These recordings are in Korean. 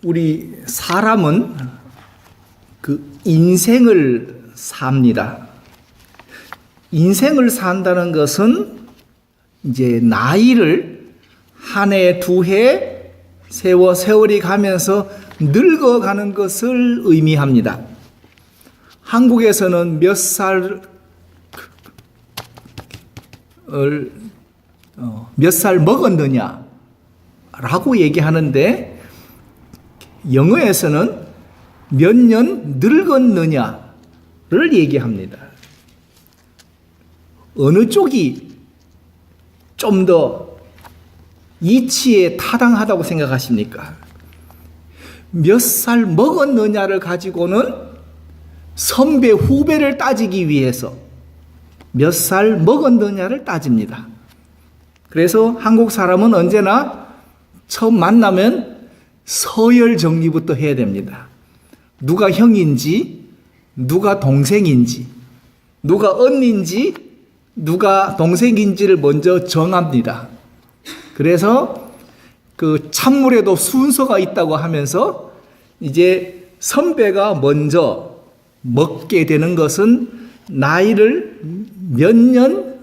우리 사람은 그 인생을 삽니다. 인생을 산다는 것은 이제 나이를 한 해, 두 해, 세월이 가면서 늙어가는 것을 의미합니다. 한국에서는 몇 살 먹었느냐라고 얘기하는데 영어에서는 몇 년 늙었느냐를 얘기합니다. 어느 쪽이 좀 더 이치에 타당하다고 생각하십니까? 몇 살 먹었느냐를 가지고는 선배 후배를 따지기 위해서 몇 살 먹었느냐를 따집니다. 그래서 한국 사람은 언제나 처음 만나면 서열 정리부터 해야 됩니다. 누가 형인지, 누가 동생인지, 누가 언니인지, 누가 동생인지를 먼저 정합니다. 그래서 그 찬물에도 순서가 있다고 하면서 이제 선배가 먼저 먹게 되는 것은 나이를 몇 년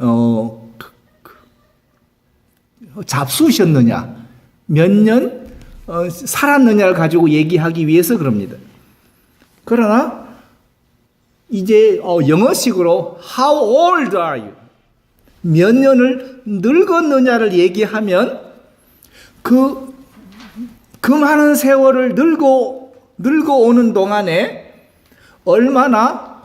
잡수셨느냐, 몇 년 살았느냐를 가지고 얘기하기 위해서 그럽니다. 그러나 이제 영어식으로 How old are you? 몇 년을 늙었느냐를 얘기하면 그 많은 세월을 늙어오는 동안에 얼마나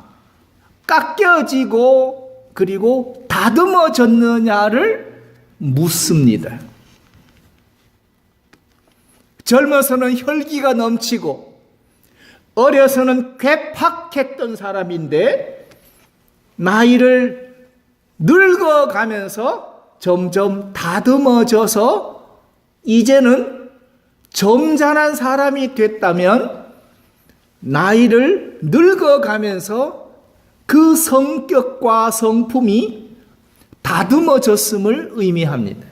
깎여지고 그리고 다듬어졌느냐를 묻습니다. 젊어서는 혈기가 넘치고 어려서는 괴팍했던 사람인데 나이를 늙어가면서 점점 다듬어져서 이제는 점잖은 사람이 됐다면 나이를 늙어가면서 그 성격과 성품이 다듬어졌음을 의미합니다.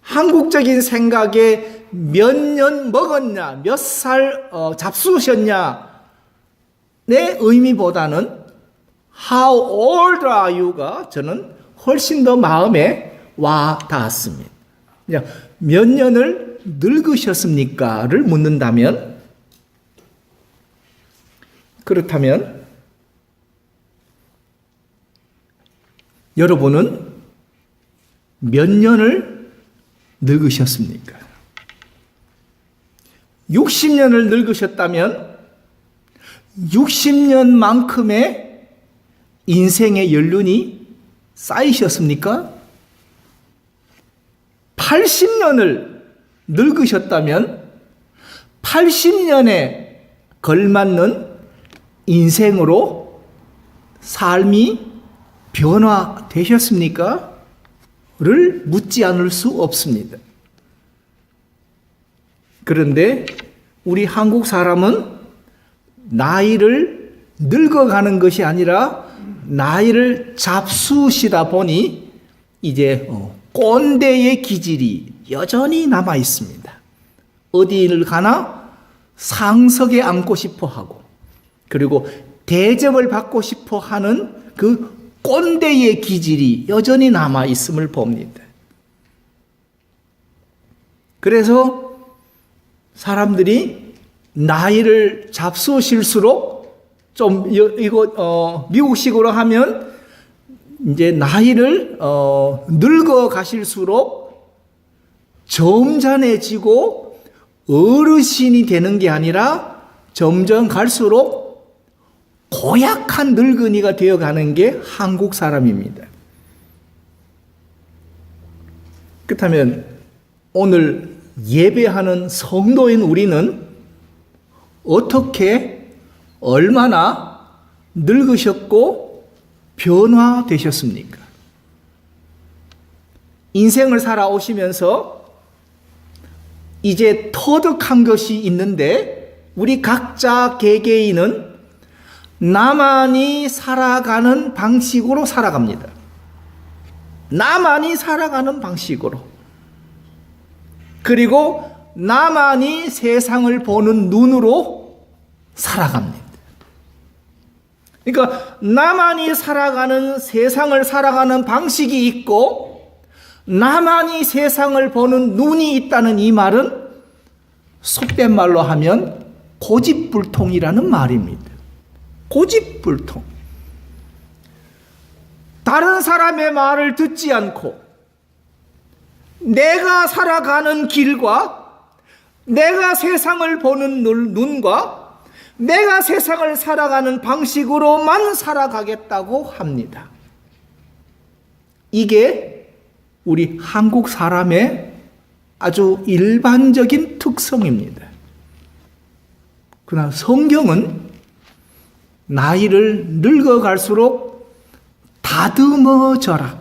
한국적인 생각에 몇 년 먹었냐, 몇 살 잡수셨냐의 의미보다는 How old are you가 저는 훨씬 더 마음에 와 닿았습니다. 몇 년을 늙으셨습니까?를 묻는다면 그렇다면 여러분은 몇 년을 늙으셨습니까? 60년을 늙으셨다면 60년만큼의 인생의 연륜이 쌓이셨습니까? 80년을 늙으셨다면 80년에 걸맞는 인생으로 삶이 변화되셨습니까? 를 묻지 않을 수 없습니다. 그런데 우리 한국 사람은 나이를 늙어가는 것이 아니라 나이를 잡수시다 보니 이제 꼰대의 기질이 여전히 남아 있습니다. 어디를 가나 상석에 앉고 싶어 하고 그리고 대접을 받고 싶어 하는 그 꼰대의 기질이 여전히 남아 있음을 봅니다. 그래서 사람들이 나이를 잡수실수록 좀 미국식으로 하면 이제 나이를 늙어 가실수록 점잖해지고 어르신이 되는 게 아니라 점점 갈수록 고약한 늙은이가 되어가는 게 한국 사람입니다. 그렇다면 오늘 예배하는 성도인 우리는 어떻게 얼마나 늙으셨고 변화되셨습니까? 인생을 살아오시면서 이제 터득한 것이 있는데 우리 각자 개개인은 나만이 살아가는 방식으로 살아갑니다. 나만이 살아가는 방식으로. 그리고 나만이 세상을 보는 눈으로 살아갑니다. 그러니까 나만이 살아가는 세상을 살아가는 방식이 있고 나만이 세상을 보는 눈이 있다는 이 말은 속된 말로 하면 고집불통이라는 말입니다. 고집불통. 다른 사람의 말을 듣지 않고 내가 살아가는 길과 내가 세상을 보는 눈과 내가 세상을 살아가는 방식으로만 살아가겠다고 합니다. 이게 우리 한국 사람의 아주 일반적인 특성입니다. 그러나 성경은 나이를 늙어갈수록 다듬어져라,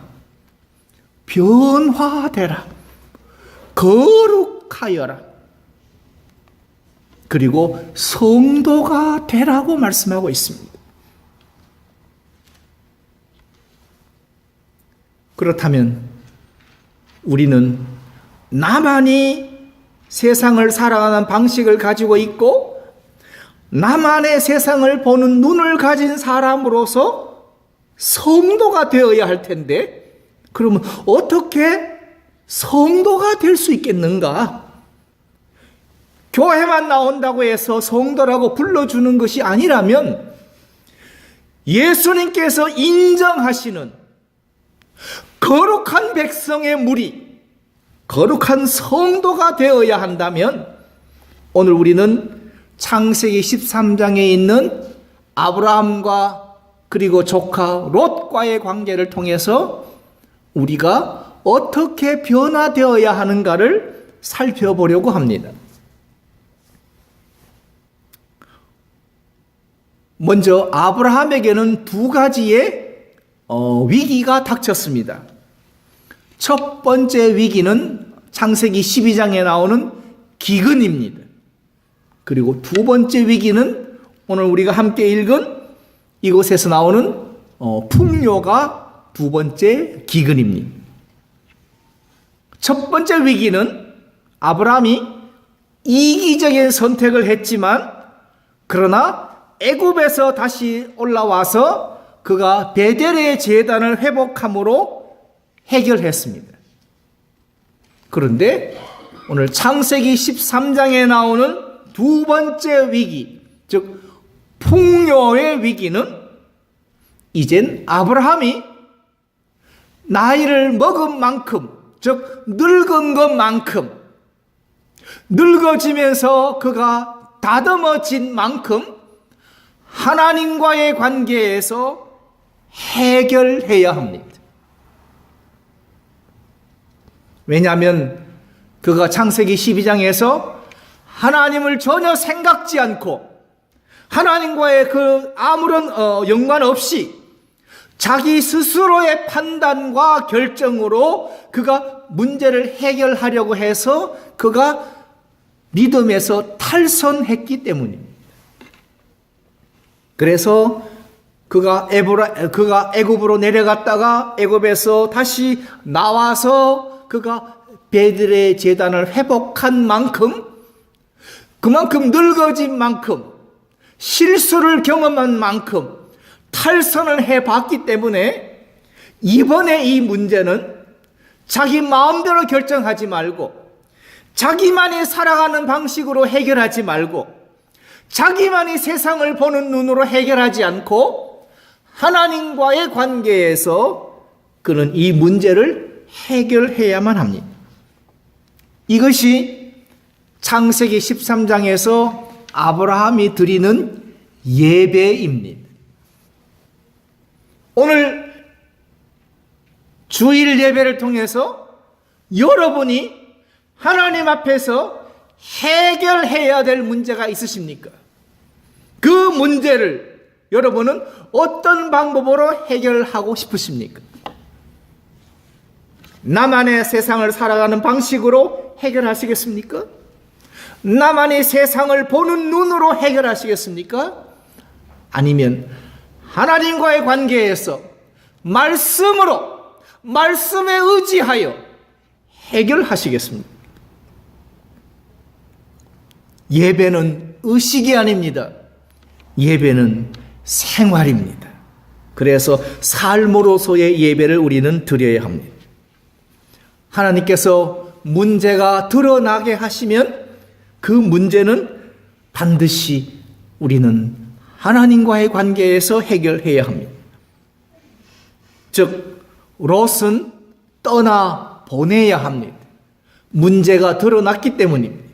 변화되라, 거룩하여라, 그리고 성도가 되라고 말씀하고 있습니다. 그렇다면 우리는 나만이 세상을 살아가는 방식을 가지고 있고 나만의 세상을 보는 눈을 가진 사람으로서 성도가 되어야 할 텐데, 그러면 어떻게 성도가 될 수 있겠는가? 교회만 나온다고 해서 성도라고 불러주는 것이 아니라면 예수님께서 인정하시는 거룩한 백성의 무리, 거룩한 성도가 되어야 한다면 오늘 우리는 창세기 13장에 있는 아브라함과 그리고 조카 롯과의 관계를 통해서 우리가 어떻게 변화되어야 하는가를 살펴보려고 합니다. 먼저 아브라함에게는 두 가지의 위기가 닥쳤습니다. 첫 번째 위기는 창세기 12장에 나오는 기근입니다. 그리고 두 번째 위기는 오늘 우리가 함께 읽은 이곳에서 나오는 풍요가 두 번째 기근입니다. 첫 번째 위기는 아브라함이 이기적인 선택을 했지만 그러나 애굽에서 다시 올라와서 그가 베델의 제단을 회복함으로 해결했습니다. 그런데 오늘 창세기 13장에 나오는 두 번째 위기, 즉 풍요의 위기는 이젠 아브라함이 나이를 먹은 만큼, 즉 늙은 것만큼, 늙어지면서 그가 다듬어진 만큼 하나님과의 관계에서 해결해야 합니다. 왜냐하면 그가 창세기 12장에서 하나님을 전혀 생각지 않고 하나님과의 그 아무런 연관 없이 자기 스스로의 판단과 결정으로 그가 문제를 해결하려고 해서 그가 믿음에서 탈선했기 때문입니다. 그래서 그가 애굽으로 내려갔다가 애굽에서 다시 나와서 그가 베들의 제단을 회복한 만큼, 그만큼 늙어진 만큼, 실수를 경험한 만큼 탈선을 해봤기 때문에 이번에 이 문제는 자기 마음대로 결정하지 말고 자기만이 살아가는 방식으로 해결하지 말고 자기만이 세상을 보는 눈으로 해결하지 않고 하나님과의 관계에서 그는 이 문제를 해결해야만 합니다. 이것이 창세기 13장에서 아브라함이 드리는 예배입니다. 오늘 주일 예배를 통해서 여러분이 하나님 앞에서 해결해야 될 문제가 있으십니까? 그 문제를 여러분은 어떤 방법으로 해결하고 싶으십니까? 나만의 세상을 살아가는 방식으로 해결하시겠습니까? 나만의 세상을 보는 눈으로 해결하시겠습니까? 아니면 하나님과의 관계에서 말씀으로, 말씀에 의지하여 해결하시겠습니까? 예배는 의식이 아닙니다. 예배는 생활입니다. 그래서 삶으로서의 예배를 우리는 드려야 합니다. 하나님께서 문제가 드러나게 하시면 그 문제는 반드시 우리는 하나님과의 관계에서 해결해야 합니다. 즉, 롯은 떠나 보내야 합니다. 문제가 드러났기 때문입니다.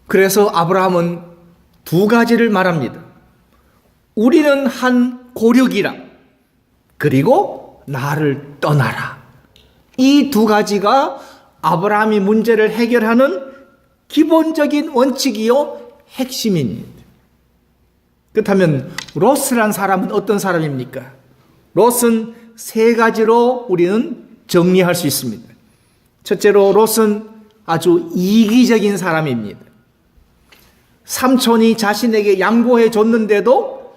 그래서 아브라함은 두 가지를 말합니다. 우리는 한 고륙이라, 그리고 나를 떠나라. 이 두 가지가 아브라함이 문제를 해결하는 기본적인 원칙이요 핵심입니다. 그렇다면 롯이란 사람은 어떤 사람입니까? 롯은 세 가지로 우리는 정리할 수 있습니다. 첫째로 롯은 아주 이기적인 사람입니다. 삼촌이 자신에게 양보해 줬는데도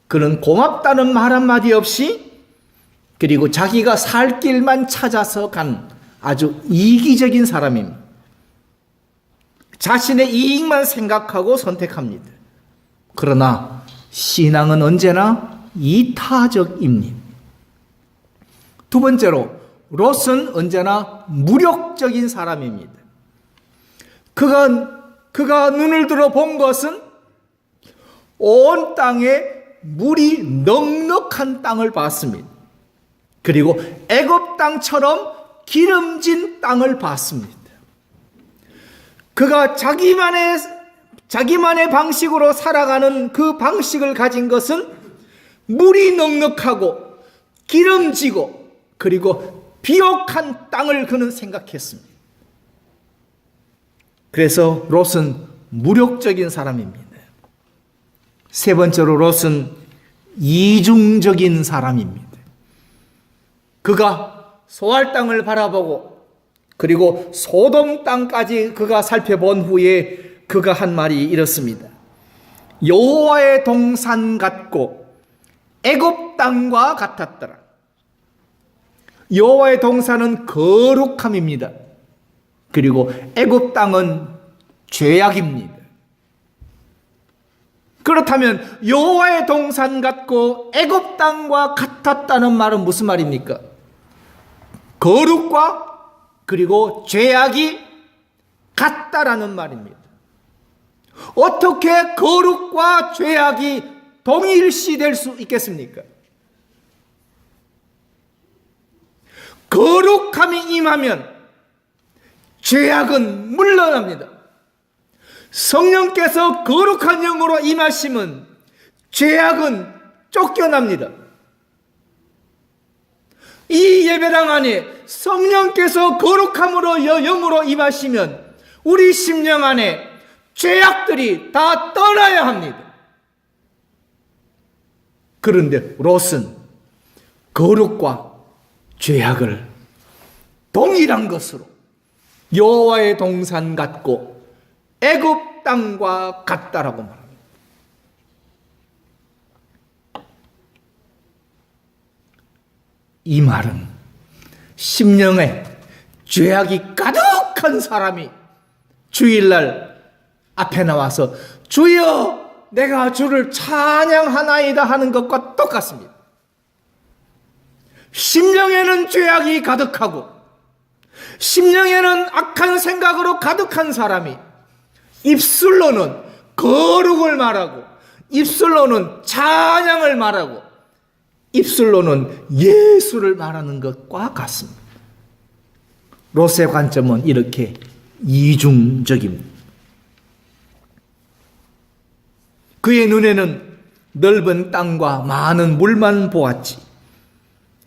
그는 고맙다는 말 한마디 없이, 그리고 자기가 살 길만 찾아서 간 아주 이기적인 사람입니다. 자신의 이익만 생각하고 선택합니다. 그러나 신앙은 언제나 이타적입니다. 두 번째로 롯은 언제나 무력적인 사람입니다. 그가 눈을 들어 본 것은 온 땅에 물이 넉넉한 땅을 봤습니다. 그리고 애굽 땅처럼 기름진 땅을 봤습니다. 그가 자기만의 방식으로 살아가는 그 방식을 가진 것은 물이 넉넉하고 기름지고 그리고 비옥한 땅을 그는 생각했습니다. 그래서 롯은 무력적인 사람입니다. 세 번째로 롯은 이중적인 사람입니다. 그가 소알 땅을 바라보고 그리고 소돔 땅까지 그가 살펴본 후에 그가 한 말이 이렇습니다. 여호와의 동산 같고 애굽 땅과 같았더라. 여호와의 동산은 거룩함입니다. 그리고 애굽 땅은 죄악입니다. 그렇다면 여호와의 동산 같고 애굽 땅과 같았다는 말은 무슨 말입니까? 거룩과 그리고 죄악이 같다라는 말입니다. 어떻게 거룩과 죄악이 동일시될 수 있겠습니까? 거룩함이 임하면 죄악은 물러납니다. 성령께서 거룩한 영으로 임하시면 죄악은 쫓겨납니다. 이 예배당 안에 성령께서 거룩함으로 영으로 임하시면 우리 심령 안에 죄악들이 다 떠나야 합니다. 그런데 롯은 거룩과 죄악을 동일한 것으로 여호와의 동산 같고 애굽 땅과 같다라고 말합니다. 이 말은 심령에 죄악이 가득한 사람이 주일날 앞에 나와서 주여 내가 주를 찬양하나이다 하는 것과 똑같습니다. 심령에는 죄악이 가득하고 심령에는 악한 생각으로 가득한 사람이 입술로는 거룩을 말하고 입술로는 찬양을 말하고 입술로는 예수를 말하는 것과 같습니다. 롯의 관점은 이렇게 이중적입니다. 그의 눈에는 넓은 땅과 많은 물만 보았지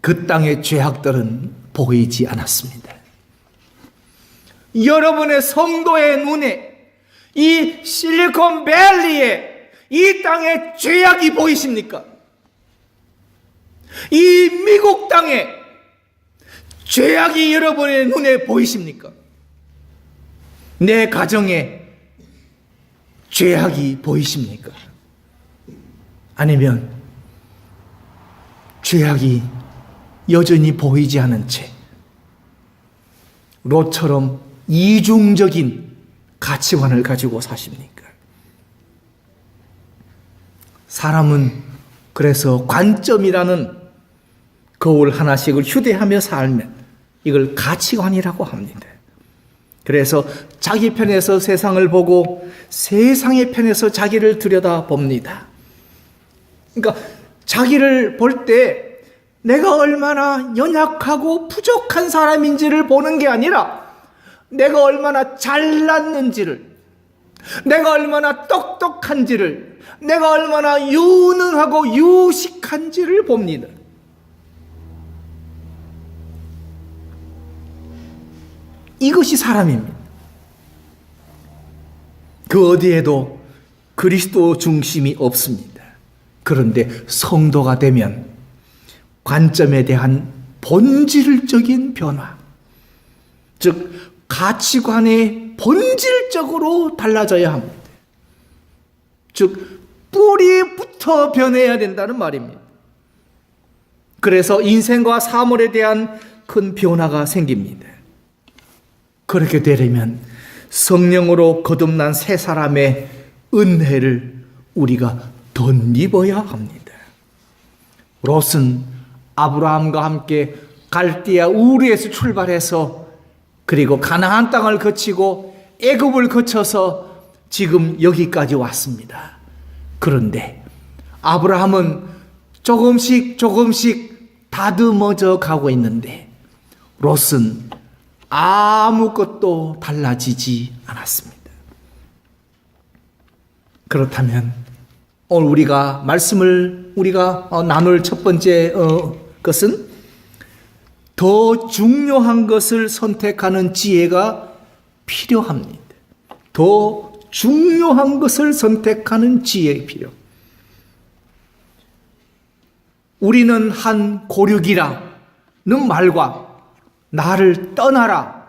그 땅의 죄악들은 보이지 않았습니다. 여러분의 성도의 눈에 이 실리콘밸리에 이 땅의 죄악이 보이십니까? 이 미국 땅에 죄악이 여러분의 눈에 보이십니까? 내 가정에 죄악이 보이십니까? 아니면 죄악이 여전히 보이지 않은 채 롯처럼 이중적인 가치관을 가지고 사십니까? 사람은 그래서 관점이라는 거울 하나씩을 휴대하며 살면 이걸 가치관이라고 합니다. 그래서 자기 편에서 세상을 보고 세상의 편에서 자기를 들여다봅니다. 그러니까 자기를 볼 때 내가 얼마나 연약하고 부족한 사람인지를 보는 게 아니라 내가 얼마나 잘났는지를, 내가 얼마나 똑똑한지를, 내가 얼마나 유능하고 유식한지를 봅니다. 이것이 사람입니다. 그 어디에도 그리스도 중심이 없습니다. 그런데 성도가 되면 관점에 대한 본질적인 변화, 즉 가치관이 본질적으로 달라져야 합니다. 즉 뿌리부터 변해야 된다는 말입니다. 그래서 인생과 사물에 대한 큰 변화가 생깁니다. 그렇게 되려면 성령으로 거듭난 새 사람의 은혜를 우리가 덧입어야 합니다. 롯은 아브라함과 함께 갈대아 우르에서 출발해서 그리고 가나안 땅을 거치고 애굽을 거쳐서 지금 여기까지 왔습니다. 그런데 아브라함은 조금씩 다듬어져 가고 있는데 롯은 아무것도 달라지지 않았습니다. 그렇다면 오늘 말씀을 나눌 첫 번째 것은 더 중요한 것을 선택하는 지혜가 필요합니다. 더 중요한 것을 선택하는 지혜가 필요. 우리는 한 고륙이라는 말과 나를 떠나라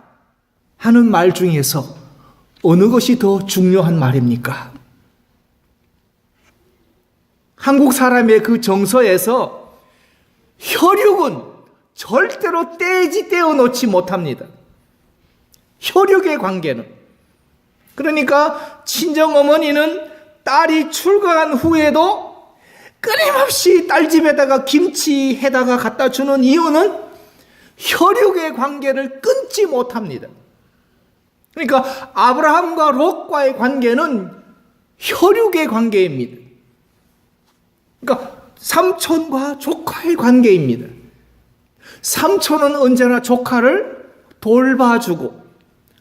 하는 말 중에서 어느 것이 더 중요한 말입니까? 한국 사람의 그 정서에서 혈육은 절대로 떼어 놓지 못합니다. 혈육의 관계는. 그러니까 친정어머니는 딸이 출가한 후에도 끊임없이 딸 집에다가 김치 해다가 갖다 주는 이유는 혈육의 관계를 끊지 못합니다. 그러니까 아브라함과 롯과의 관계는 혈육의 관계입니다. 그러니까 삼촌과 조카의 관계입니다. 삼촌은 언제나 조카를 돌봐주고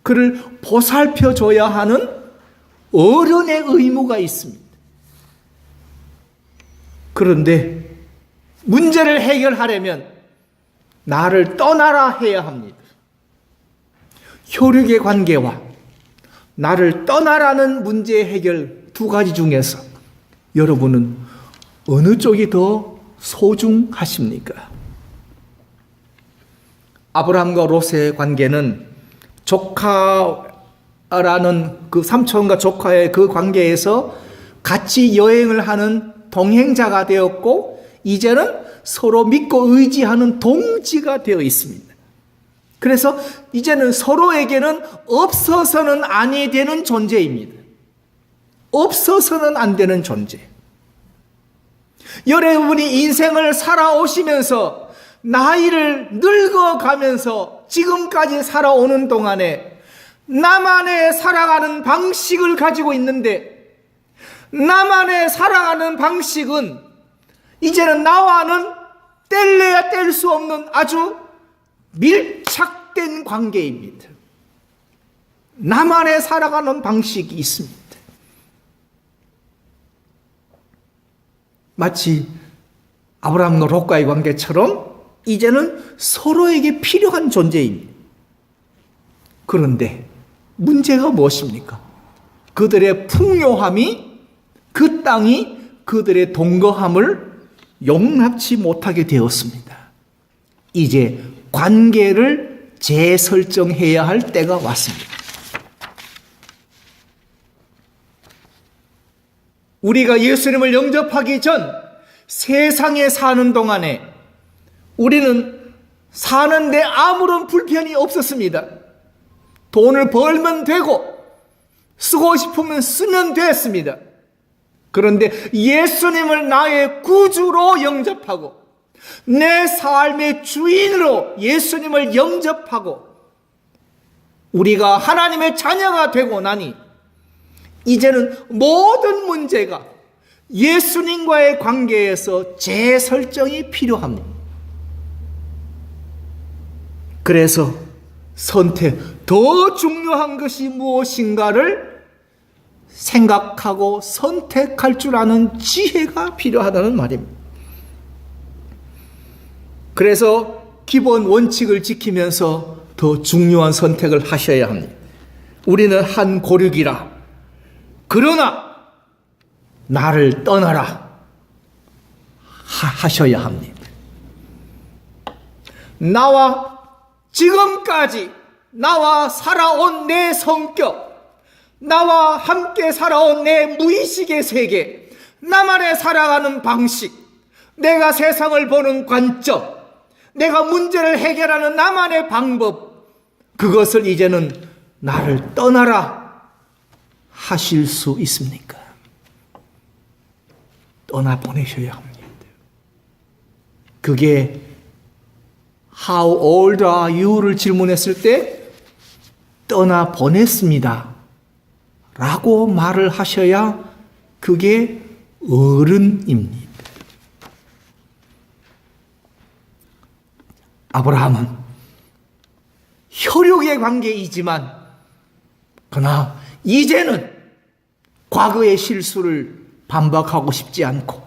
그를 보살펴줘야 하는 어른의 의무가 있습니다. 그런데 문제를 해결하려면 나를 떠나라 해야 합니다. 혈육의 관계와 나를 떠나라는 문제 해결 두 가지 중에서 여러분은 어느 쪽이 더 소중하십니까? 아브라함과 롯의 관계는 조카라는 그 삼촌과 조카의 그 관계에서 같이 여행을 하는 동행자가 되었고 이제는 서로 믿고 의지하는 동지가 되어 있습니다. 그래서 이제는 서로에게는 없어서는 아니 되는 존재입니다. 없어서는 안 되는 존재. 여러분이 인생을 살아오시면서 나이를 늙어가면서 지금까지 살아오는 동안에 나만의 살아가는 방식을 가지고 있는데 나만의 살아가는 방식은 이제는 나와는 뗄래야 뗄 수 없는 아주 밀착된 관계입니다. 나만의 살아가는 방식이 있습니다. 마치 아브라함과 롯과의 관계처럼 이제는 서로에게 필요한 존재입니다. 그런데 문제가 무엇입니까? 그들의 풍요함이 그 땅이 그들의 동거함을 용납치 못하게 되었습니다. 이제 관계를 재설정해야 할 때가 왔습니다. 우리가 예수님을 영접하기 전 세상에 사는 동안에 우리는 사는데 아무런 불편이 없었습니다. 돈을 벌면 되고 쓰고 싶으면 쓰면 됐습니다. 그런데 예수님을 나의 구주로 영접하고 내 삶의 주인으로 예수님을 영접하고 우리가 하나님의 자녀가 되고 나니 이제는 모든 문제가 예수님과의 관계에서 재설정이 필요합니다. 그래서 더 중요한 것이 무엇인가를 생각하고 선택할 줄 아는 지혜가 필요하다는 말입니다. 그래서 기본 원칙을 지키면서 더 중요한 선택을 하셔야 합니다. 우리는 한 고륙이라. 그러나 나를 떠나라 하셔야 합니다. 지금까지 나와 살아온 내 성격, 나와 함께 살아온 내 무의식의 세계, 나만의 살아가는 방식, 내가 세상을 보는 관점, 내가 문제를 해결하는 나만의 방법, 그것을 이제는 나를 떠나라 하실 수 있습니까? 떠나보내셔야 합니다. 그게 How old are you를 질문했을 때 떠나보냈습니다 라고 말을 하셔야 그게 어른입니다. 아브라함은 혈육의 관계이지만 그러나 이제는 과거의 실수를 반박하고 싶지 않고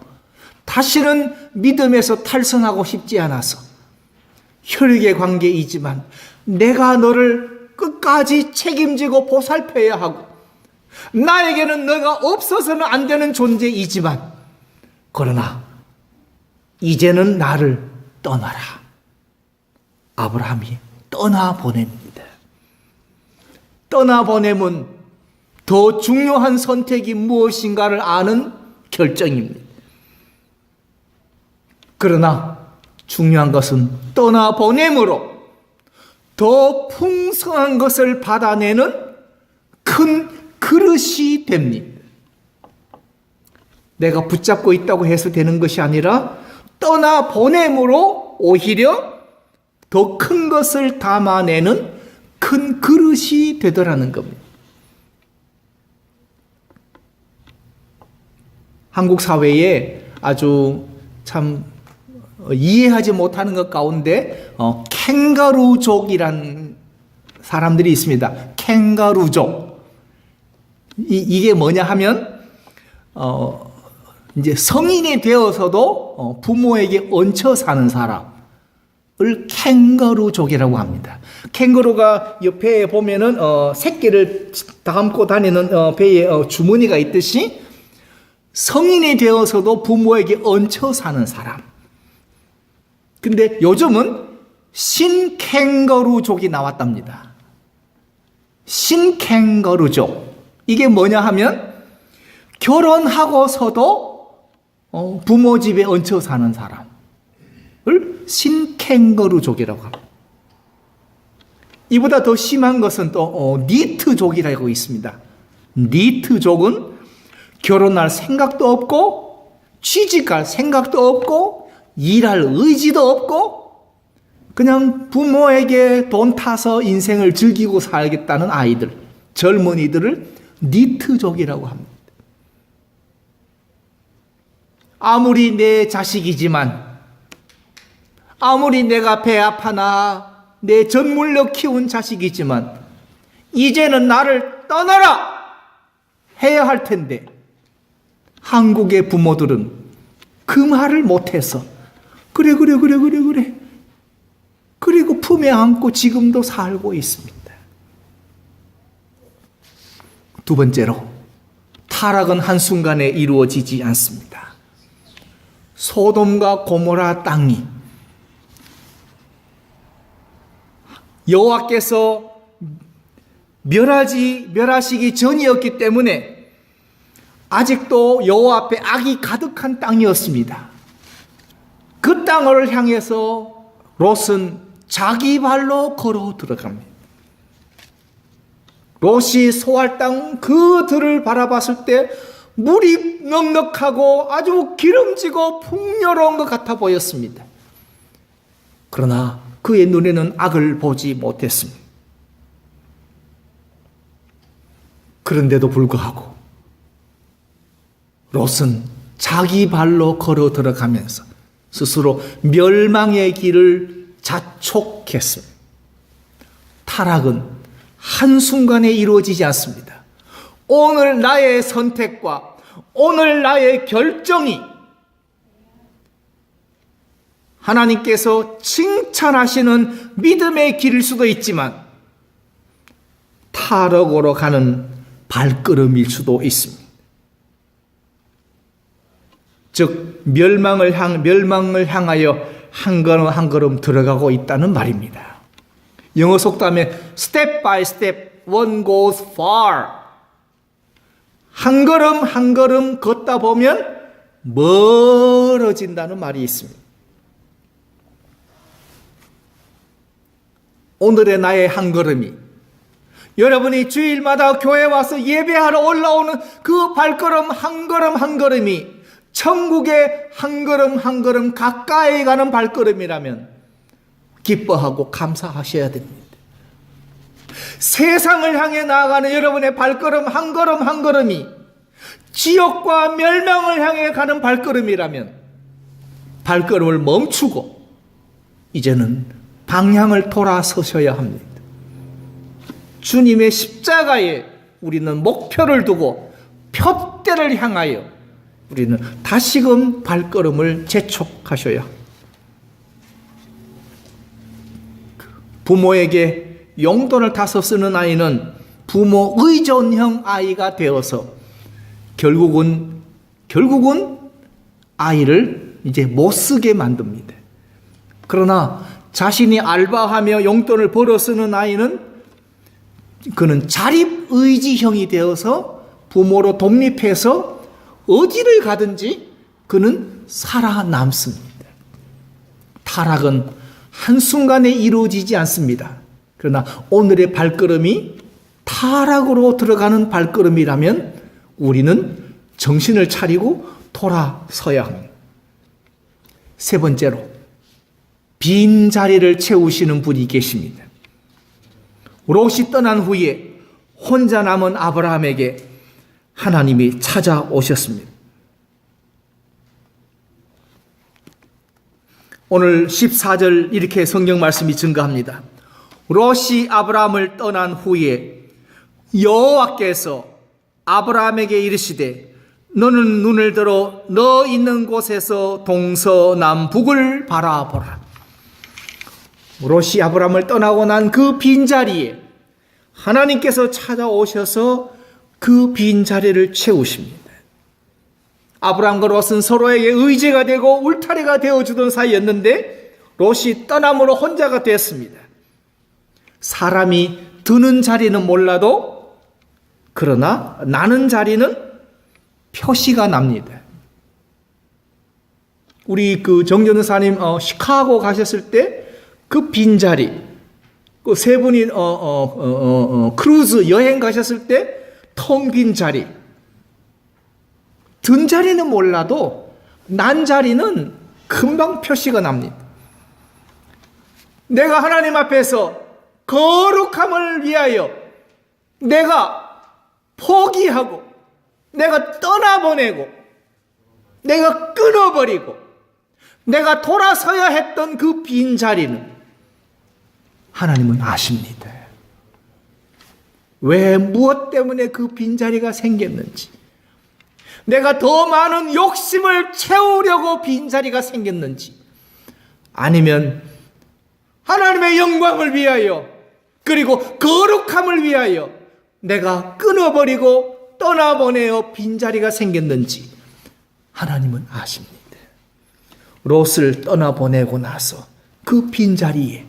다시는 믿음에서 탈선하고 싶지 않아서 혈육의 관계이지만 내가 너를 끝까지 책임지고 보살펴야 하고 나에게는 너가 없어서는 안 되는 존재이지만 그러나 이제는 나를 떠나라. 아브라함이 떠나보냅니다. 떠나보냄은 더 중요한 선택이 무엇인가를 아는 결정입니다. 그러나 중요한 것은 떠나보냄으로 더 풍성한 것을 받아내는 큰 그릇이 됩니다. 내가 붙잡고 있다고 해서 되는 것이 아니라 떠나보냄으로 오히려 더 큰 것을 담아내는 큰 그릇이 되더라는 겁니다. 한국 사회에 아주 참 이해하지 못하는 것 가운데 캥거루족이란 사람들이 있습니다. 캥거루족. 이게 뭐냐 하면 이제 성인이 되어서도 부모에게 얹혀 사는 사람을 캥거루족이라고 합니다. 캥거루가 옆에 보면은 새끼를 담고 다니는 배에 주머니가 있듯이 성인이 되어서도 부모에게 얹혀 사는 사람. 근데 요즘은 신캥거루족이 나왔답니다. 신캥거루족. 이게 뭐냐 하면 결혼하고서도 부모 집에 얹혀 사는 사람을 신캥거루족이라고 합니다. 이보다 더 심한 것은 또 니트족이라고 있습니다. 니트족은 결혼할 생각도 없고 취직할 생각도 없고 일할 의지도 없고 그냥 부모에게 돈 타서 인생을 즐기고 살겠다는 아이들, 젊은이들을 니트족이라고 합니다. 아무리 내 자식이지만 아무리 내가 배 아파나 내 전물로 키운 자식이지만 이제는 나를 떠나라 해야 할 텐데 한국의 부모들은 그 말을 못해서 그래 그리고 품에 안고 지금도 살고 있습니다. 두 번째로 타락은 한순간에 이루어지지 않습니다. 소돔과 고모라 땅이 여호와께서 멸하시기 전이었기 때문에 아직도 여호와 앞에 악이 가득한 땅이었습니다. 그 땅을 향해서 롯은 자기 발로 걸어 들어갑니다. 롯이 소할 땅 그 들을 바라봤을 때 물이 넉넉하고 아주 기름지고 풍요로운 것 같아 보였습니다. 그러나 그의 눈에는 악을 보지 못했습니다. 그런데도 불구하고 롯은 자기 발로 걸어 들어가면서 스스로 멸망의 길을 자촉했습니다. 타락은 한순간에 이루어지지 않습니다. 오늘 나의 선택과 오늘 나의 결정이 하나님께서 칭찬하시는 믿음의 길일 수도 있지만 타락으로 가는 발걸음일 수도 있습니다. 즉 멸망을 향하여 한 걸음 한 걸음 들어가고 있다는 말입니다. 영어 속담에 step by step one goes far. 한 걸음 한 걸음 걷다 보면 멀어진다는 말이 있습니다. 오늘의 나의 한 걸음이 여러분이 주일마다 교회 와서 예배하러 올라오는 그 발걸음 한 걸음 한 걸음이 천국의 한 걸음 한 걸음 가까이 가는 발걸음이라면 기뻐하고 감사하셔야 됩니다. 세상을 향해 나아가는 여러분의 발걸음 한 걸음 한 걸음이 지옥과 멸망을 향해 가는 발걸음이라면 발걸음을 멈추고 이제는 방향을 돌아서셔야 합니다. 주님의 십자가에 우리는 목표를 두고 표대를 향하여 우리는 다시금 발걸음을 재촉하셔야 합니다. 부모에게 용돈을 타서 쓰는 아이는 부모 의존형 아이가 되어서 결국은 아이를 이제 못 쓰게 만듭니다. 그러나 자신이 알바하며 용돈을 벌어 쓰는 아이는 그는 자립의지형이 되어서 부모로 독립해서 어디를 가든지 그는 살아남습니다. 타락은 한순간에 이루어지지 않습니다. 그러나 오늘의 발걸음이 타락으로 들어가는 발걸음이라면 우리는 정신을 차리고 돌아서야 합니다. 세 번째로 빈 자리를 채우시는 분이 계십니다. 롯이 떠난 후에 혼자 남은 아브라함에게 하나님이 찾아오셨습니다. 오늘 14절 이렇게 성경 말씀이 증가합니다. 롯이 아브라함을 떠난 후에 여호와께서 아브라함에게 이르시되 너는 눈을 들어 너 있는 곳에서 동서남북을 바라보라. 롯이 아브라함을 떠나고 난 그 빈자리에 하나님께서 찾아오셔서 그 빈자리를 채우십니다. 아브라함과 롯은 서로에게 의지가 되고 울타리가 되어주던 사이였는데 롯이 떠남으로 혼자가 됐습니다. 사람이 드는 자리는 몰라도 그러나 나는 자리는 표시가 납니다. 우리 그 정전사님 시카고 가셨을 때 그 빈자리, 그 세 분이 크루즈 여행 가셨을 때 텅 빈 자리, 든 자리는 몰라도 난 자리는 금방 표시가 납니다. 내가 하나님 앞에서 거룩함을 위하여 내가 포기하고 내가 떠나보내고 내가 끊어버리고 내가 돌아서야 했던 그 빈자리는 하나님은 아십니다. 왜 무엇 때문에 그 빈자리가 생겼는지, 내가 더 많은 욕심을 채우려고 빈자리가 생겼는지, 아니면 하나님의 영광을 위하여 그리고 거룩함을 위하여 내가 끊어버리고 떠나보내어 빈자리가 생겼는지 하나님은 아십니다. 롯을 떠나보내고 나서 그 빈자리에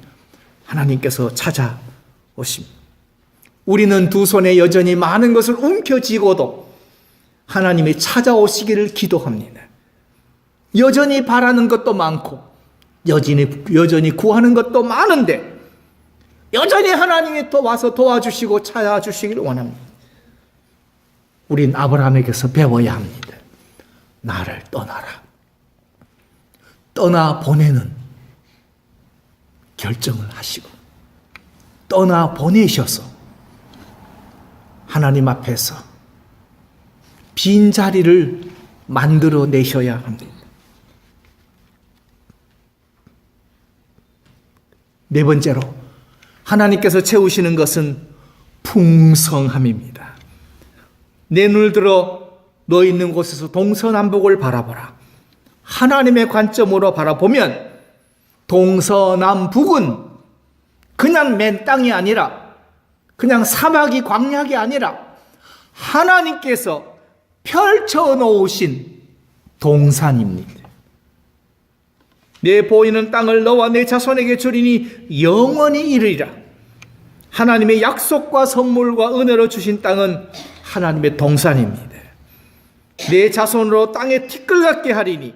하나님께서 찾아오십니다. 우리는 두 손에 여전히 많은 것을 움켜쥐고도 하나님이 찾아오시기를 기도합니다. 여전히 바라는 것도 많고 여전히 구하는 것도 많은데 여전히 하나님이 또 와서 도와주시고 찾아주시기를 원합니다. 우린 아브라함에게서 배워야 합니다. 나를 떠나라. 떠나보내는 결정을 하시고 떠나보내셔서 하나님 앞에서 빈자리를 만들어 내셔야 합니다. 네 번째로 하나님께서 채우시는 것은 풍성함입니다. 내 눈을 들어 너 있는 곳에서 동서남북을 바라보라. 하나님의 관점으로 바라보면 동서남북은 그냥 맨 땅이 아니라 그냥 사막이 광야가 아니라 하나님께서 펼쳐놓으신 동산입니다. 내 보이는 땅을 너와 내 자손에게 주리니 영원히 이르리라. 하나님의 약속과 선물과 은혜로 주신 땅은 하나님의 동산입니다. 내 자손으로 땅에 티끌같게 하리니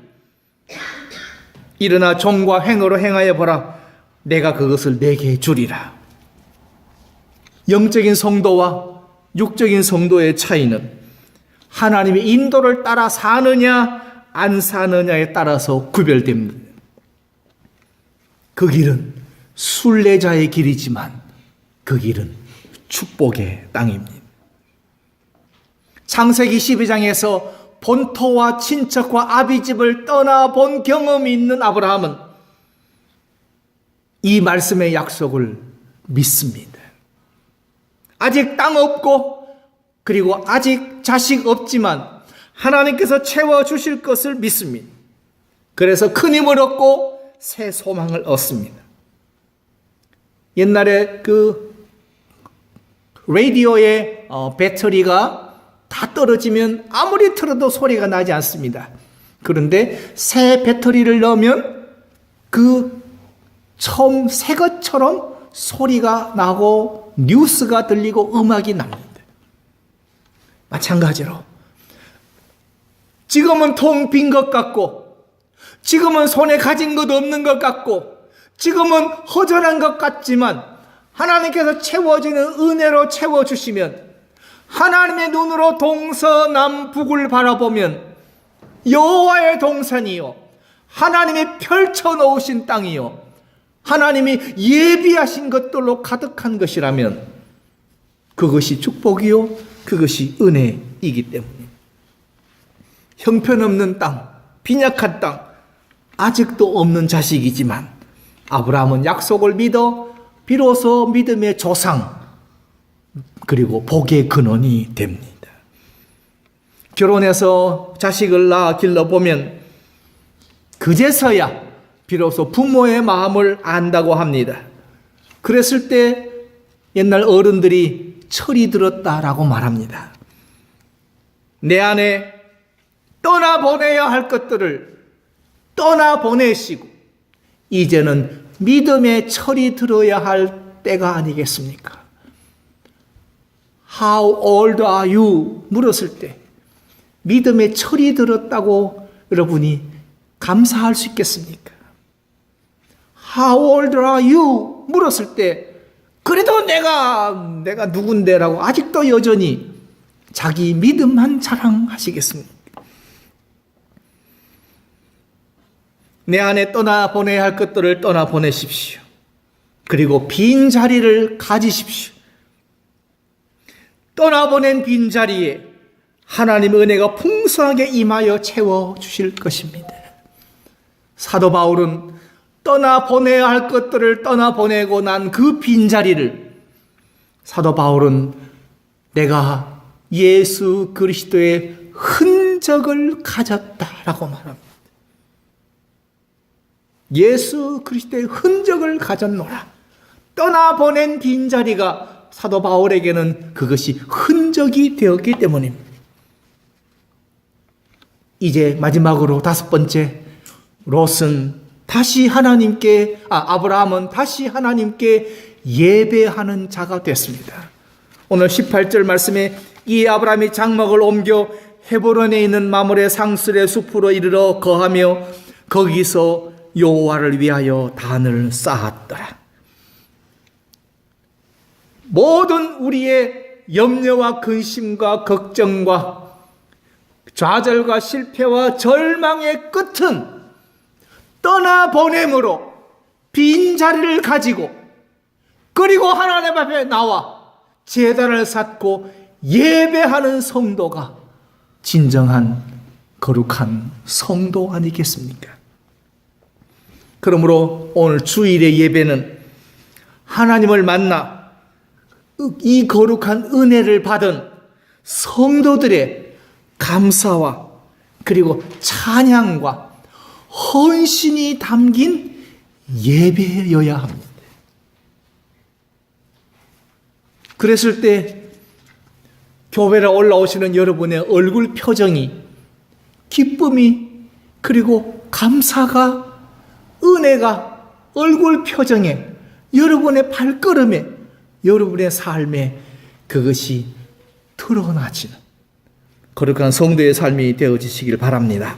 일어나 종과 행어로 행하여 보라. 내가 그것을 내게 주리라. 영적인 성도와 육적인 성도의 차이는 하나님의 인도를 따라 사느냐 안 사느냐에 따라서 구별됩니다. 그 길은 순례자의 길이지만 그 길은 축복의 땅입니다. 창세기 12장에서 본토와 친척과 아비집을 떠나본 경험이 있는 아브라함은 이 말씀의 약속을 믿습니다. 아직 땅 없고 그리고 아직 자식 없지만 하나님께서 채워주실 것을 믿습니다. 그래서 큰 힘을 얻고 새 소망을 얻습니다. 옛날에 그 라디오의 배터리가 다 떨어지면 아무리 틀어도 소리가 나지 않습니다. 그런데 새 배터리를 넣으면 그 처음 새 것처럼 소리가 나고 뉴스가 들리고 음악이 납니다. 마찬가지로 지금은 통 빈 것 같고 지금은 손에 가진 것 없는 것 같고 지금은 허전한 것 같지만 하나님께서 채워지는 은혜로 채워주시면 하나님의 눈으로 동서남북을 바라보면 여호와의 동산이요 하나님이 펼쳐놓으신 땅이요 하나님이 예비하신 것들로 가득한 것이라면 그것이 축복이요 그것이 은혜이기 때문에 형편없는 땅, 빈약한 땅, 아직도 없는 자식이지만 아브라함은 약속을 믿어 비로소 믿음의 조상 그리고 복의 근원이 됩니다. 결혼해서 자식을 낳아 길러보면 그제서야 비로소 부모의 마음을 안다고 합니다. 그랬을 때 옛날 어른들이 철이 들었다라고 말합니다. 내 안에 떠나보내야 할 것들을 떠나보내시고 이제는 믿음의 철이 들어야 할 때가 아니겠습니까? How old are you? 물었을 때 믿음의 철이 들었다고 여러분이 감사할 수 있겠습니까? How old are you? 물었을 때 그래도 내가 누군데라고 아직도 여전히 자기 믿음만 자랑하시겠습니까? 내 안에 떠나보내야 할 것들을 떠나보내십시오. 그리고 빈 자리를 가지십시오. 떠나보낸 빈자리에 하나님의 은혜가 풍성하게 임하여 채워주실 것입니다. 사도 바울은 떠나보내야 할 것들을 떠나보내고 난 그 빈자리를 사도 바울은 내가 예수 그리스도의 흔적을 가졌다라고 말합니다. 예수 그리스도의 흔적을 가졌노라. 떠나보낸 빈자리가 사도 바울에게는 그것이 흔적이 되었기 때문입니다. 이제 마지막으로 다섯 번째, 롯은 다시 아브라함은 다시 하나님께 예배하는 자가 됐습니다. 오늘 18절 말씀에 이 아브라함이 장막을 옮겨 헤브론에 있는 마므레 상술의 숲으로 이르러 거하며 거기서 여호와를 위하여 단을 쌓았더라. 모든 우리의 염려와 근심과 걱정과 좌절과 실패와 절망의 끝은 떠나보냄으로 빈자리를 가지고 그리고 하나님 앞에 나와 제단을 쌓고 예배하는 성도가 진정한 거룩한 성도 아니겠습니까? 그러므로 오늘 주일의 예배는 하나님을 만나 이 거룩한 은혜를 받은 성도들의 감사와 그리고 찬양과 헌신이 담긴 예배여야 합니다. 그랬을 때 교회에 올라오시는 여러분의 얼굴 표정이 기쁨이 그리고 감사가 은혜가 얼굴 표정에 여러분의 발걸음에 여러분의 삶에 그것이 드러나지는 거룩한 성도의 삶이 되어지시길 바랍니다.